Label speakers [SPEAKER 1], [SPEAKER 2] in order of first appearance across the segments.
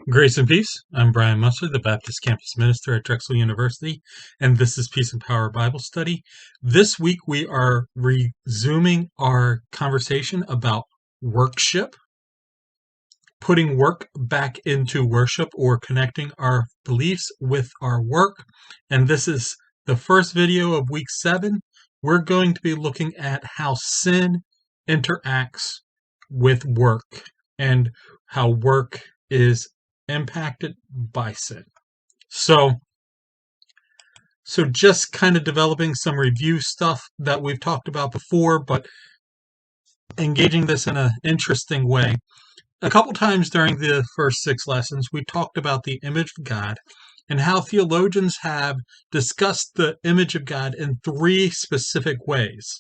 [SPEAKER 1] Grace and peace. I'm Brian Musser, the Baptist campus minister at Drexel University, and this is Peace and Power Bible Study. This week we are resuming our conversation about worship, putting work back into worship or connecting our beliefs with our work. And this is the first video of week 7. We're going to be looking at how sin interacts with work and how work is impacted by sin. So just kind of developing some review stuff that we've talked about before, but engaging this in an interesting way. A couple times during the first 6 lessons, we talked about the image of God and how theologians have discussed the image of God in 3 specific ways.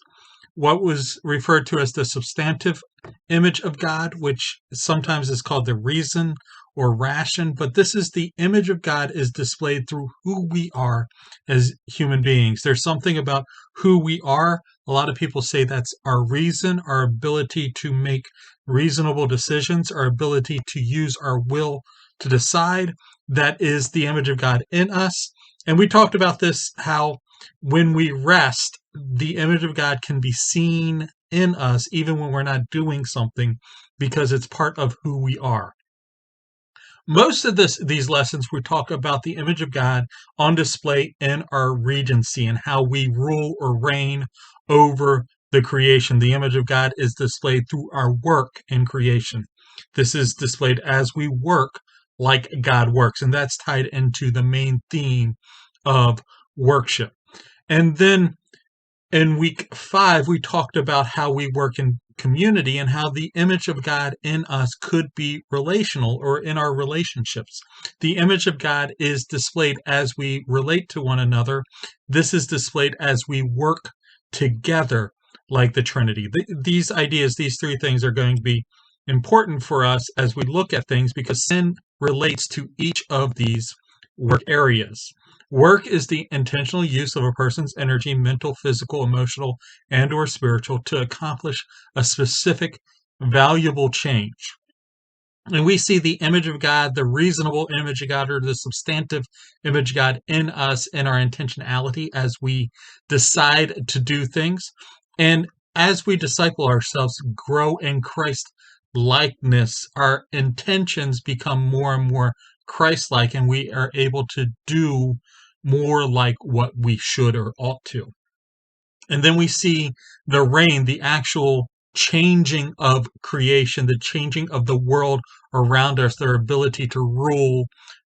[SPEAKER 1] What was referred to as the substantive image of God, which sometimes is called the reason or ration, but this is the image of God is displayed through who we are as human beings. There's something about who we are. A lot of people say that's our reason, our ability to make reasonable decisions, our ability to use our will to decide. That is the image of God in us. And we talked about this, how when we rest, the image of God can be seen in us even when we're not doing something because it's part of who we are. Most of these lessons we talk about the image of God on display in our regency and how we rule or reign over the creation. The image of God is displayed through our work in creation. This is displayed as we work like God works, and that's tied into the main theme of worship. And then in week 5, we talked about how we work in community and how the image of God in us could be relational or in our relationships. The image of God is displayed as we relate to one another. This is displayed as we work together like the Trinity. These ideas, these 3 things are going to be important for us as we look at things because sin relates to each of these work areas. Work is the intentional use of a person's energy, mental, physical, emotional, and or spiritual to accomplish a specific valuable change. And we see the image of God, the reasonable image of God, or the substantive image of God in us in our intentionality as we decide to do things. And as we disciple ourselves, grow in Christ likeness, our intentions become more and more Christ-like, and we are able to do more like what we should or ought to. And then we see the reign, the actual changing of creation, the changing of the world around us, their ability to rule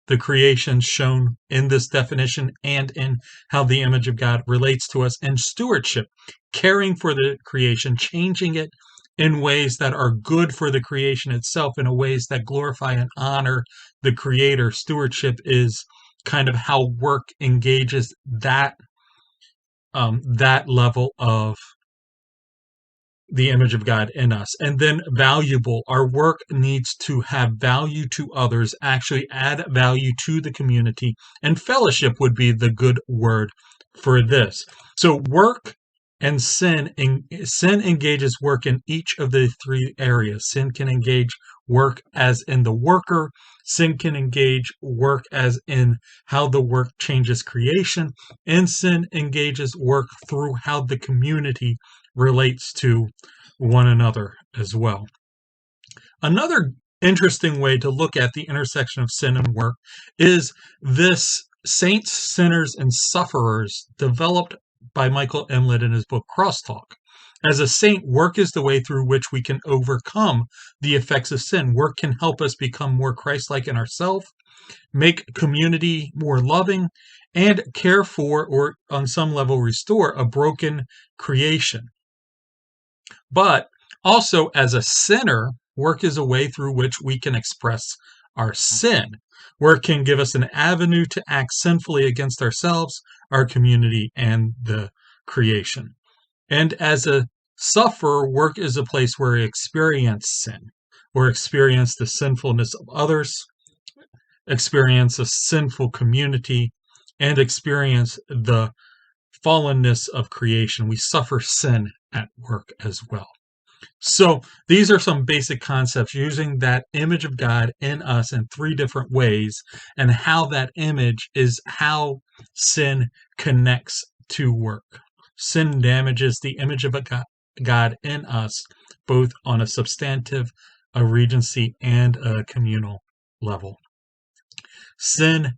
[SPEAKER 1] the creation shown in this definition and in how the image of God relates to us, and stewardship, caring for the creation, changing it in ways that are good for the creation itself, in ways that glorify and honor the Creator. Stewardship is kind of how work engages that level of the image of God in us. And then valuable. Our work needs to have value to others, actually add value to the community, and fellowship would be the good word for this. So work and sin engages work in each of the 3 areas. Sin can engage work as in the worker. Sin can engage work as in how the work changes creation. And sin engages work through how the community relates to one another as well. Another interesting way to look at the intersection of sin and work is this Saints, Sinners, and Sufferers, developed by Michael Emlet in his book Crosstalk. As a saint, work is the way through which we can overcome the effects of sin. Work can help us become more Christ-like in ourselves, make community more loving, and care for, or on some level restore, a broken creation. But also, as a sinner, work is a way through which we can express our sin. Work can give us an avenue to act sinfully against ourselves, our community, and the creation. And as a sufferer, work is a place where we experience sin, or experience the sinfulness of others, experience a sinful community, and experience the fallenness of creation. We suffer sin at work as well. So these are some basic concepts using that image of God in us in three different ways, and how that image is how sin connects to work. Sin damages the image of a God in us, both on a substantive, a regency, and a communal level. Sin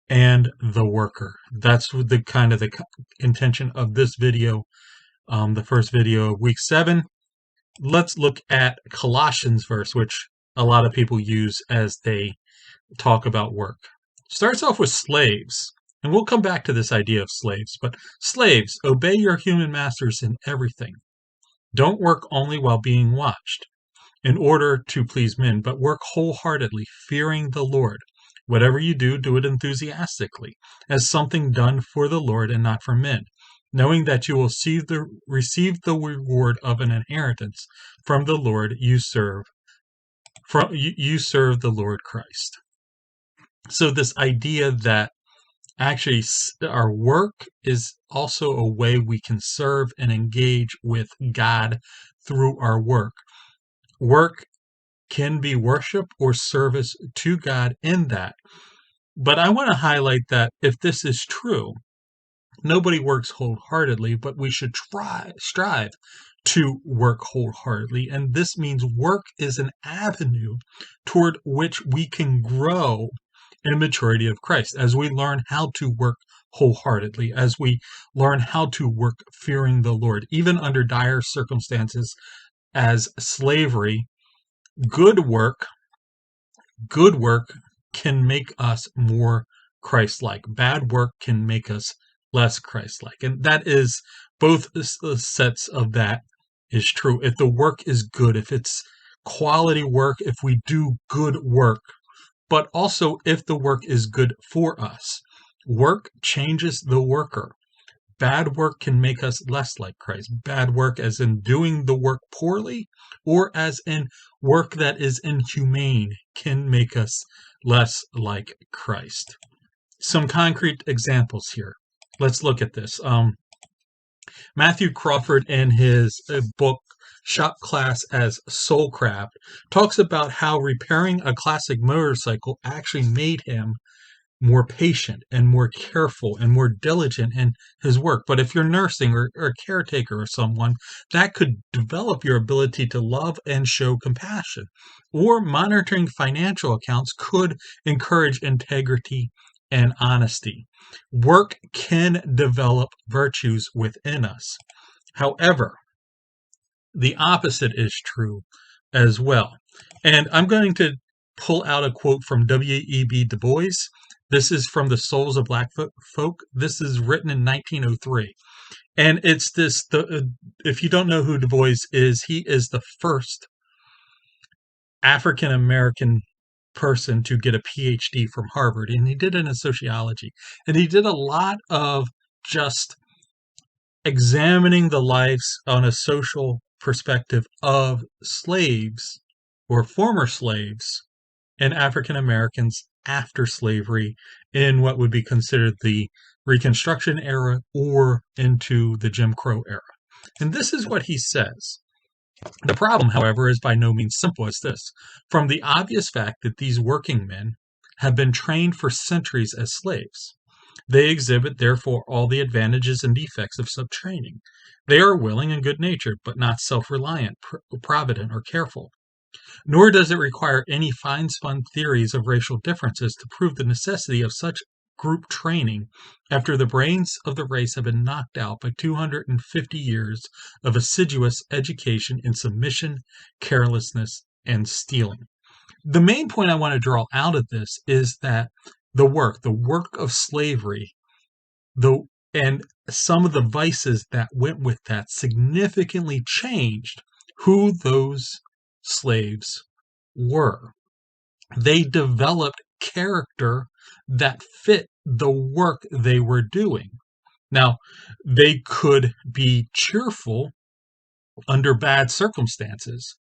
[SPEAKER 1] and the worker. That's the kind of the intention of this video, the first video of week 7. Let's look at Colossians verse, which a lot of people use as they talk about work. Starts off with slaves, and we'll come back to this idea of slaves, but slaves, obey your human masters in everything. Don't work only while being watched, in order to please men, but work wholeheartedly, fearing the Lord. Whatever you do, do it enthusiastically, as something done for the Lord and not for men, knowing that you will receive the reward of an inheritance from the Lord you serve. You serve the Lord Christ. So this idea that actually our work is also a way we can serve and engage with God through our work. Work can be worship or service to God in that. But I want to highlight that if this is true, nobody works wholeheartedly, but we should strive to work wholeheartedly. And this means work is an avenue toward which we can grow in maturity of Christ as we learn how to work wholeheartedly, as we learn how to work fearing the Lord, even under dire circumstances as slavery. Good work can make us more Christ-like. Bad work can make us less Christ-like. And that is both sets of that is true. If the work is good, if it's quality work, if we do good work, but also if the work is good for us. Work changes the worker. Bad work can make us less like Christ. Bad work as in doing the work poorly, or as in work that is inhumane can make us less like Christ. Some concrete examples here. Let's look at this. Matthew Crawford, in his book Shop Class as Soulcraft, talks about how repairing a classic motorcycle actually made him more patient and more careful and more diligent in his work. But if you're nursing or a caretaker or someone, that could develop your ability to love and show compassion. Or monitoring financial accounts could encourage integrity and honesty. Work can develop virtues within us. However, the opposite is true as well. And I'm going to pull out a quote from W.E.B. Du Bois. This is from The Souls of Black Folk. This is written in 1903. And it's this, if you don't know who Du Bois is, he is the first African-American person to get a PhD from Harvard. And he did it in sociology. And he did a lot of just examining the lives on a social perspective of slaves or former slaves and African Americans after slavery in what would be considered the Reconstruction era or into the Jim Crow era. And this is what he says. The problem, however, is by no means simple as this. From the obvious fact that these working men have been trained for centuries as slaves, they exhibit, therefore, all the advantages and defects of such training. They are willing and good-natured, but not self-reliant, provident, or careful. Nor does it require any fine-spun theories of racial differences to prove the necessity of such group training after the brains of the race have been knocked out by 250 years of assiduous education in submission, carelessness, and stealing. The main point I want to draw out of this is that the work of slavery, and some of the vices that went with that significantly changed who those slaves were. They developed character that fit the work they were doing. Now, they could be cheerful under bad circumstances,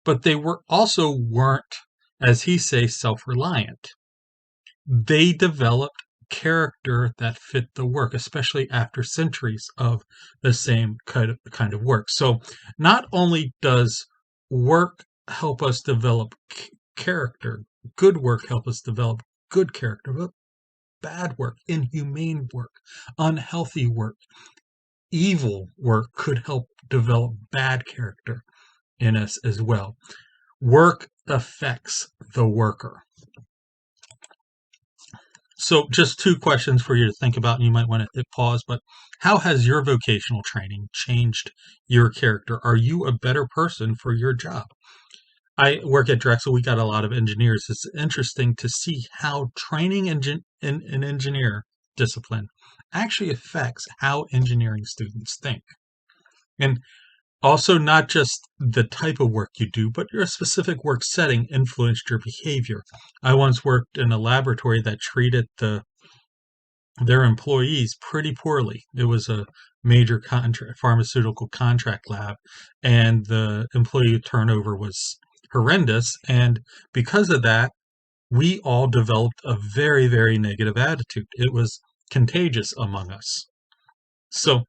[SPEAKER 1] but they weren't, as he says, self-reliant. They developed character that fit the work, especially after centuries of the same kind of work. So not only does work help us develop character, good work help us develop good character, but bad work, inhumane work, unhealthy work, evil work could help develop bad character in us as well. Work affects the worker. So just two questions for you to think about, and you might want to hit pause, but how has your vocational training changed your character? Are you a better person for your job? I work at Drexel. We got a lot of engineers. It's interesting to see how training in an engineer discipline actually affects how engineering students think. And also, not just the type of work you do, but your specific work setting influenced your behavior. I once worked in a laboratory that treated their employees pretty poorly. It was a major pharmaceutical contract lab, and the employee turnover was horrendous. And because of that, we all developed a very, very negative attitude. It was contagious among us. So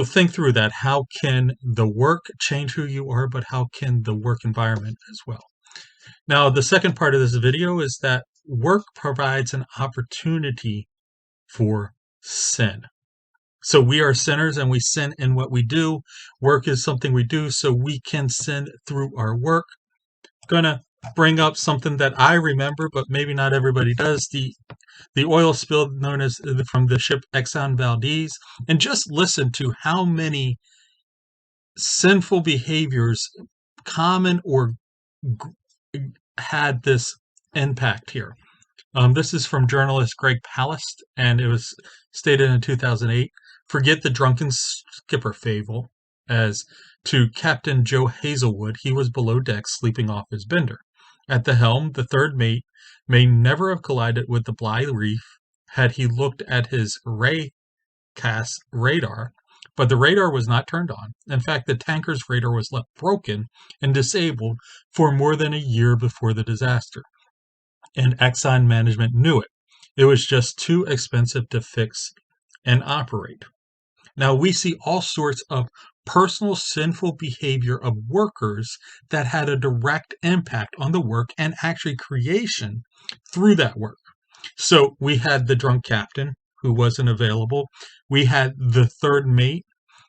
[SPEAKER 1] think through that. How can the work change who you are, but how can the work environment as well? Now, the second part of this video is that work provides an opportunity for sin. So we are sinners and we sin in what we do. Work is something we do, so we can sin through our work. Going to bring up something that I remember, but maybe not everybody does. The oil spill known as from the ship Exxon Valdez, and just listen to how many sinful behaviors, common or had this impact here. This is from journalist Greg Palast, and it was stated in 2008. Forget the drunken skipper fable, as to Captain Joe Hazelwood, he was below deck sleeping off his bender. At the helm, the third mate may never have collided with the Bligh Reef had he looked at his raycast radar, but the radar was not turned on. In fact, the tanker's radar was left broken and disabled for more than a year before the disaster, and Exxon management knew it. It was just too expensive to fix and operate. Now, we see all sorts of personal sinful behavior of workers that had a direct impact on the work and actually creation through that work. So we had the drunk captain who wasn't available. We had the third mate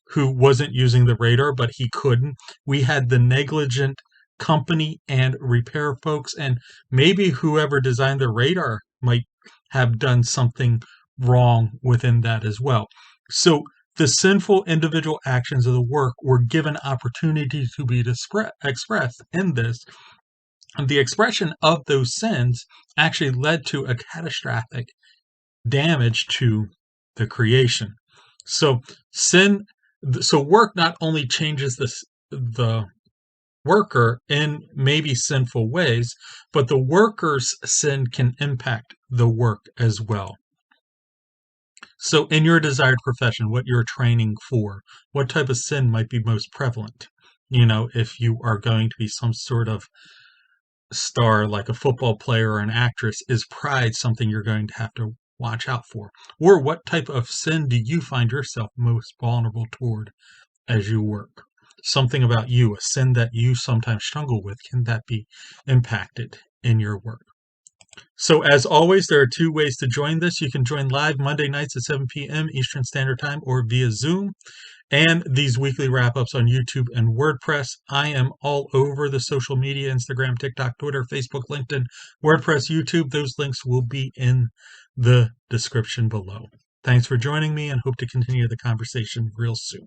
[SPEAKER 1] who wasn't using the radar, but he couldn't. We had the negligent company and repair folks, and maybe whoever designed the radar might have done something wrong within that as well. So the sinful individual actions of the work were given opportunity to be expressed in this. And the expression of those sins actually led to a catastrophic damage to the creation. So work not only changes the worker in maybe sinful ways, but the worker's sin can impact the work as well. So in your desired profession, what you're training for, what type of sin might be most prevalent? If you are going to be some sort of star like a football player or an actress, is pride something you're going to have to watch out for? Or what type of sin do you find yourself most vulnerable toward as you work? Something about you, a sin that you sometimes struggle with, can that be impacted in your work? So as always, there are two ways to join this. You can join live Monday nights at 7 p.m. Eastern Standard Time or via Zoom, and these weekly wrap-ups on YouTube and WordPress. I am all over the social media, Instagram, TikTok, Twitter, Facebook, LinkedIn, WordPress, YouTube. Those links will be in the description below. Thanks for joining me, and hope to continue the conversation real soon.